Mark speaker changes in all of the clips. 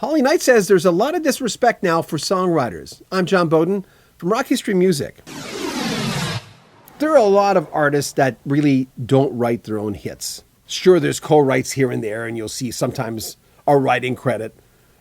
Speaker 1: Holly Knight says there's a lot of disrespect now for songwriters. I'm John Beaudin from Rock History Music. There are a lot of artists that really don't write their own hits. Sure, there's co-writes here and there, and you'll see sometimes a writing credit.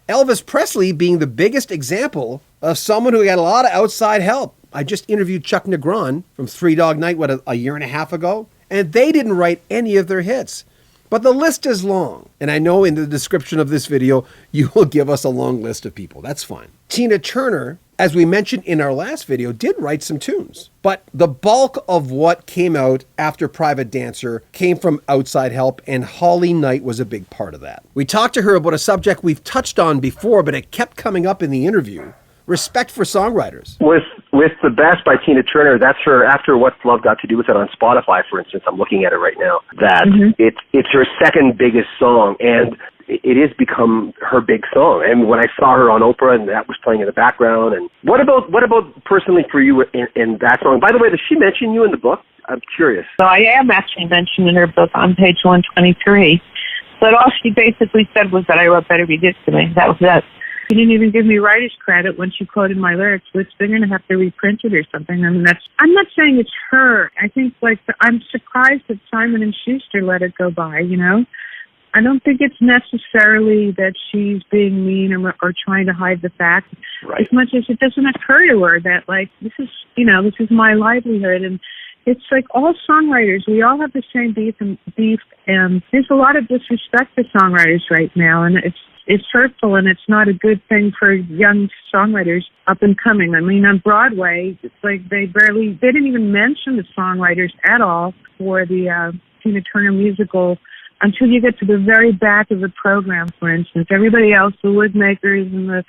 Speaker 1: Elvis Presley being the biggest example of someone who got a lot of outside help. I just interviewed Chuck Negron from Three Dog Night, a year and a half ago, and they didn't write any of their hits. But the list is long, and I know in the description of this video, you will give us a long list of people. That's fine. Tina Turner, as we mentioned in our last video, did write some tunes. But the bulk of what came out after Private Dancer came from outside help, and Holly Knight was a big part of that. We talked to her about a subject we've touched on before, but it kept coming up in the interview. Respect for songwriters.
Speaker 2: With The Best by Tina Turner, that's her, after What's Love Got to Do With It on Spotify, for instance, I'm looking at it right now, that it's her second biggest song, and it has become her big song. And when I saw her on Oprah, and that was playing in the background, and what about personally for you in that song? By the way, does she mention you in the book? I'm curious.
Speaker 3: So I am actually mentioned in her book on page 123, but all she basically said was that I wrote Better Be Good to Me. That was it. She didn't even give me writer's credit when she quoted my lyrics, which they're going to have to reprint it or something. I mean, I'm not saying it's her. I think, I'm surprised that Simon & Schuster let it go by, you know? I don't think it's necessarily that she's being mean or trying to hide the fact, as much as it doesn't occur to her that, this is my livelihood. And it's like all songwriters, we all have the same beef, and there's a lot of disrespect to songwriters right now, and it's hurtful, and it's not a good thing for young songwriters up and coming. I mean, on Broadway, it's like they didn't even mention the songwriters at all for the Tina Turner musical until you get to the very back of the program, for instance. Everybody else, the wig makers and the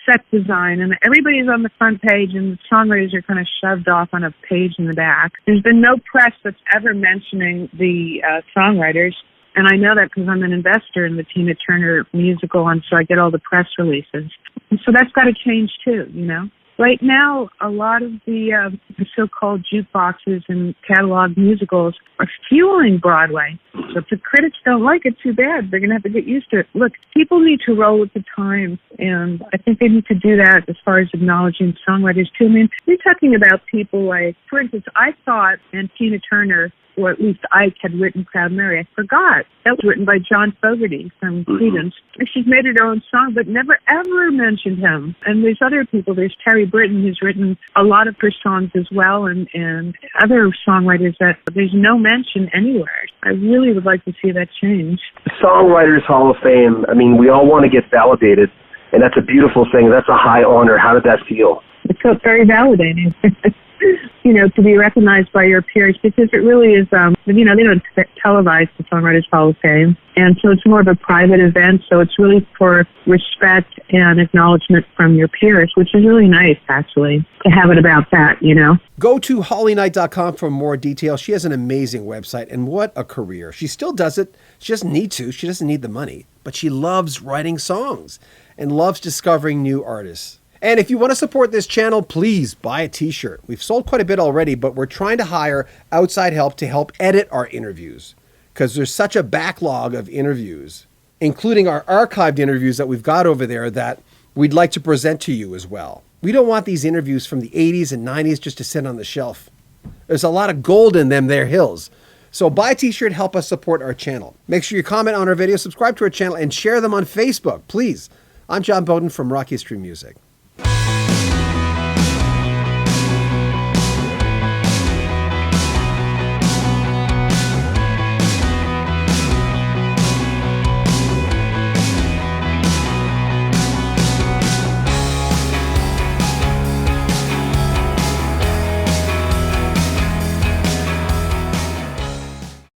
Speaker 3: set design, and everybody's on the front page, and the songwriters are kind of shoved off on a page in the back. There's been no press that's ever mentioning the songwriters. And I know that because I'm an investor in the Tina Turner musical, and so I get all the press releases. And so that's got to change too, you know. Right now, a lot of the so-called jukeboxes and catalog musicals are fueling Broadway. So if the critics don't like it, too bad. They're going to have to get used to it. Look, people need to roll with the times, and I think they need to do that as far as acknowledging songwriters too. I mean, we're talking about people like, for instance, I thought, and Tina Turner, or at least Ike had written Proud Mary. I forgot. That was written by John Fogerty from Creedence. She's made her own song, but never, ever mentioned him. And there's other people. There's Terry Britten, who's written a lot of her songs as well, and other songwriters that there's no mention anywhere. I really would like to see that change.
Speaker 2: Songwriters Hall of Fame, I mean, we all want to get validated, and that's a beautiful thing. That's a high honor. How did that feel?
Speaker 3: It felt very validating. To be recognized by your peers, because it really is, they don't televise the Songwriters Hall of Fame. And so it's more of a private event. So it's really for respect and acknowledgement from your peers, which is really nice, actually, to have it about that, you know.
Speaker 1: Go to hollyknight.com for more details. She has an amazing website, and what a career. She still does it. She doesn't need to. She doesn't need the money. But she loves writing songs and loves discovering new artists. And if you want to support this channel, please buy a t-shirt. We've sold quite a bit already, but we're trying to hire outside help to help edit our interviews because there's such a backlog of interviews, including our archived interviews that we've got over there that we'd like to present to you as well. We don't want these interviews from the 80s and 90s just to sit on the shelf. There's a lot of gold in them there hills. So buy a t-shirt, help us support our channel. Make sure you comment on our videos, subscribe to our channel, and share them on Facebook, please. I'm John Beaudin from Rock History Music.